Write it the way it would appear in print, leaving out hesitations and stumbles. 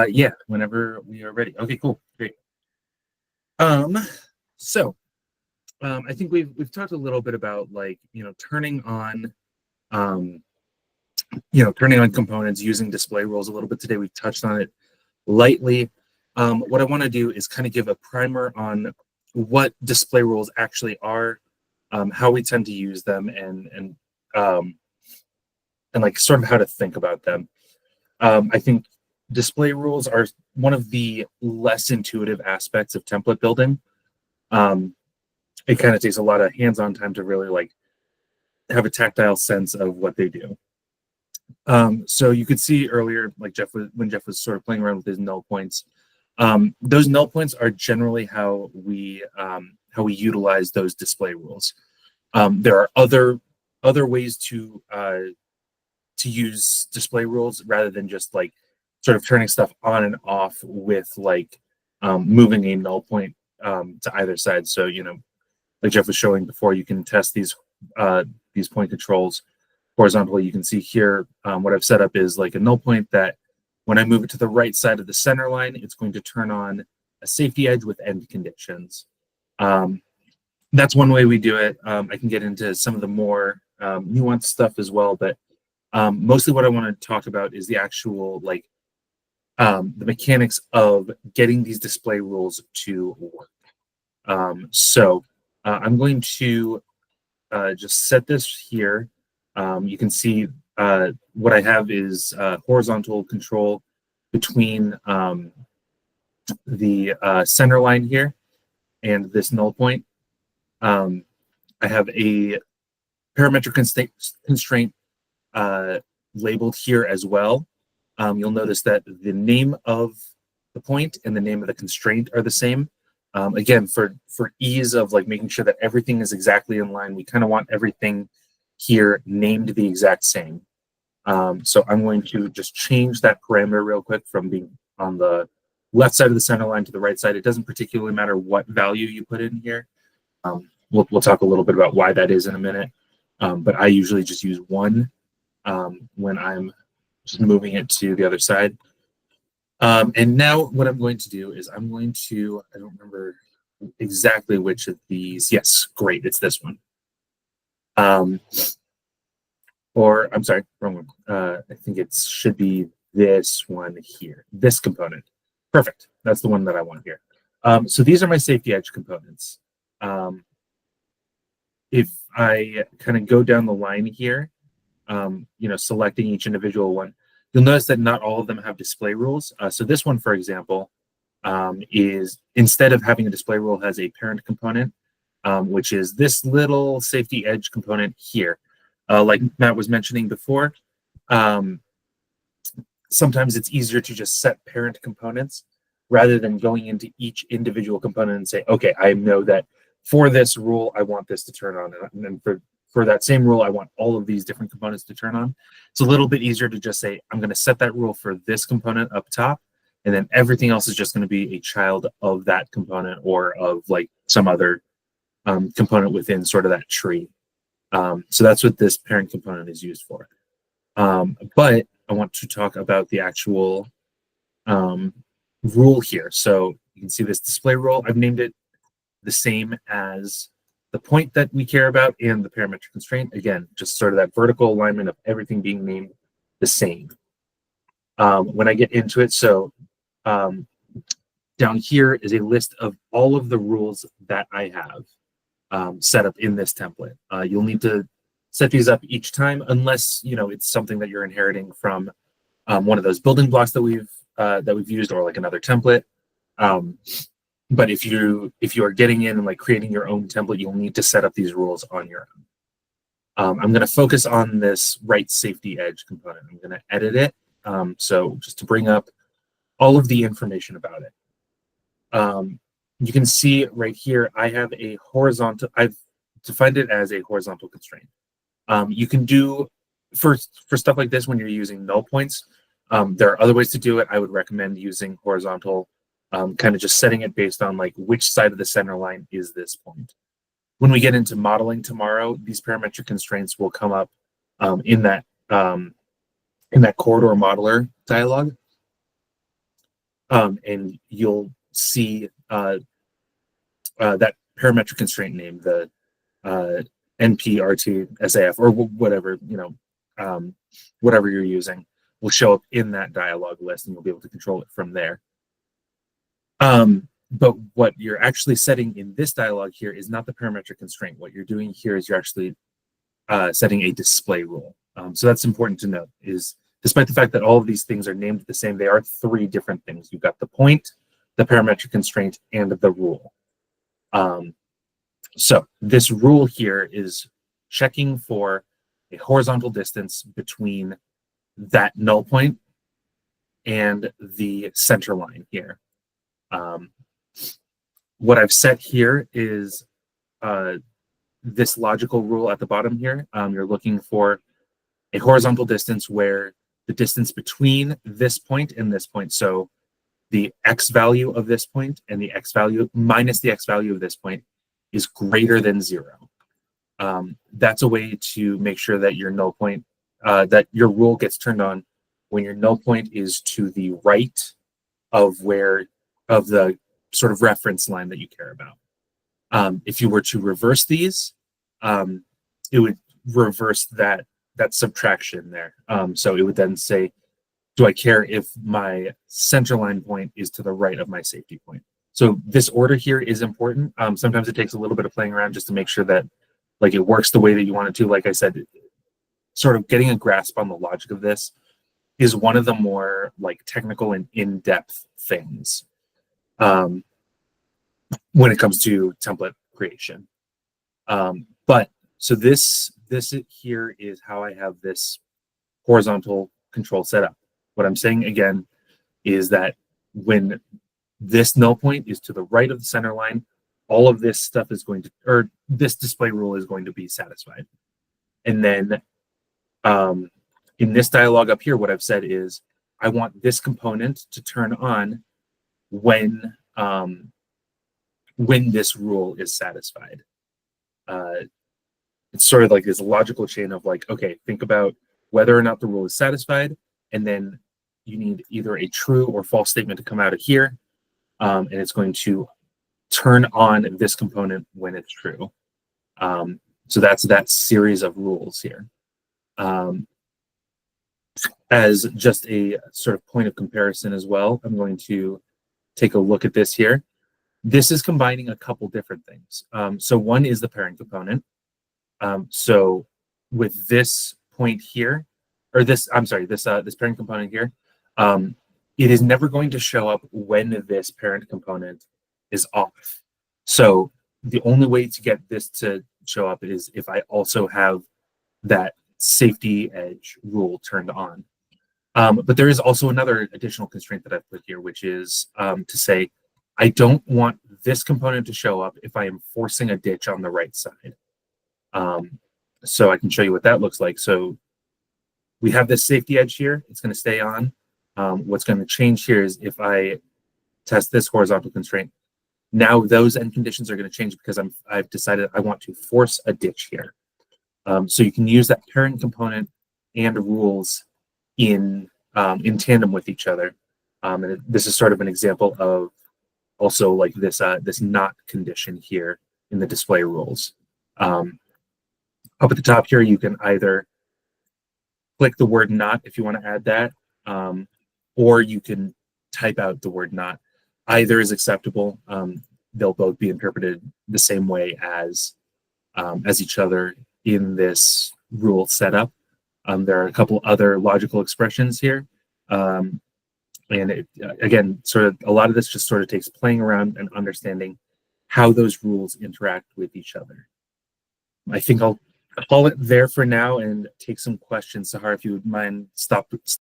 Yeah, whenever we are ready. Okay, cool, great. Um, so I think we've talked a little bit about like um, turning on components using display rules a little bit today. We've touched on it lightly. What I want to do is kind of give a primer on what display rules actually are, how we tend to use them, um, and like sort of how to think about them. I think display rules are one of the less intuitive aspects of template building. Um, it kind of takes a lot of hands-on time to really like have a tactile sense of what they do. So you could see earlier, like when Jeff was sort of playing around with his null points. Those null points are generally how we utilize those display rules. There are other ways to use display rules rather than just like sort of turning stuff on and off with like moving a null point to either side. So like Jeff was showing before, you can test these point controls horizontally. You can see here what I've set up is like a null point that when I move it to the right side of the center line, it's going to turn on a safety edge with end conditions. That's one way we do it. I can get into some of the more nuanced stuff as well, but mostly what I want to talk about is the actual like the mechanics of getting these display rules to work. So I'm going to just set this here. You can see what I have is horizontal control between the center line here and this null point. I have a parametric constraint labeled here as well. You'll notice that the name of the point and the name of the constraint are the same. Again, for ease of like making sure that everything is exactly in line, we kind of want everything here named the exact same. So I'm going to just change that parameter real quick from being on the left side of the center line to the right side. It doesn't particularly matter what value you put in here. We'll talk a little bit about why that is in a minute. But I usually just use 1 when I'm just moving it to the other side. And now what I'm going to do is I'm going to, I don't remember exactly which of these. Yes, great, it's this one. Or I'm sorry, wrong one. I think it should be this one here, this component. Perfect, that's the one that I want here. So these are my safety edge components. If I kind of go down the line here, selecting each individual one, you'll notice that not all of them have display rules. So this one, for example, is instead of having a display rule, has a parent component, which is this little safety edge component here. Like Matt was mentioning before, sometimes it's easier to just set parent components rather than going into each individual component and say, okay, I know that for this rule, I want this to turn on. And then for that same rule, I want all of these different components to turn on. It's a little bit easier to just say, I'm going to set that rule for this component up top, and then everything else is just going to be a child of that component or of like some other component within sort of that tree. So that's what this parent component is used for. But I want to talk about the actual rule here. So you can see this display rule. I've named it the same as the point that we care about and the parametric constraint. Again, just sort of that vertical alignment of everything being named the same. When I get into it, so down here is a list of all of the rules that I have set up in this template. You'll need to set these up each time unless it's something that you're inheriting from one of those building blocks that we've used or like another template. But if you are getting in and like creating your own template, you'll need to set up these rules on your own. I'm going to focus on this right safety edge component. I'm going to edit it. So just to bring up all of the information about it. You can see right here, I have a horizontal, I've defined it as a horizontal constraint. You can do, for stuff like this, when you're using null points, there are other ways to do it. I would recommend using horizontal, kind of just setting it based on like which side of the center line is this point. When we get into modeling tomorrow, these parametric constraints will come up in that corridor modeler dialog. And you'll see that parametric constraint name, the NPRT SAF, or whatever, whatever you're using, will show up in that dialog list, and you'll be able to control it from there. But what you're actually setting in this dialog here is not the parametric constraint. What you're doing here is you're actually setting a display rule. So that's important to note, is despite the fact that all of these things are named the same, they are three different things. You've got the point, the parametric constraint, and the rule. So this rule here is checking for a horizontal distance between that null point and the center line here. What I've set here is this logical rule at the bottom here. You're looking for a horizontal distance where the distance between this point and this point, so the x value of this point and the x value minus the x value of this point, is greater than 0. That's a way to make sure that your null point, that your rule gets turned on when your null point is to the right of the sort of reference line that you care about. If you were to reverse these, it would reverse that subtraction there. So it would then say, do I care if my center line point is to the right of my safety point? So this order here is important. Sometimes it takes a little bit of playing around just to make sure that it works the way that you want it to. Like I said, sort of getting a grasp on the logic of this is one of the more technical and in-depth things when it comes to template creation. But so this here is how I have this horizontal control set up. What I'm saying again is that when this null point is to the right of the center line, all of this stuff is going to, or this display rule is going to be satisfied. And then in this dialog up here, what I've said is I want this component to turn on when this rule is satisfied. It's sort of like this logical chain of okay, think about whether or not the rule is satisfied, and then you need either a true or false statement to come out of here, and it's going to turn on this component when it's true. So that's that series of rules here. As just a sort of point of comparison as well, I'm going to take a look at this here. This is combining a couple different things. So one is the parent component. So with this point here, or this parent component here, it is never going to show up when this parent component is off. So the only way to get this to show up is if I also have that safety edge rule turned on. But there is also another additional constraint that I've put here, which is to say, I don't want this component to show up if I am forcing a ditch on the right side. So I can show you what that looks like. So we have this safety edge here. It's going to stay on. What's going to change here is if I test this horizontal constraint, now those end conditions are going to change because I've decided I want to force a ditch here. So you can use that parent component and rules in tandem with each other. And this is sort of an example of also this not condition here in the display rules. Up at the top here, you can either click the word not if you want to add that, or you can type out the word not. Either is acceptable. They'll both be interpreted the same way as each other in this rule setup. There are a couple other logical expressions here. And again, sort of a lot of this just sort of takes playing around and understanding how those rules interact with each other. I think I'll call it there for now and take some questions. Sahar, if you would mind stop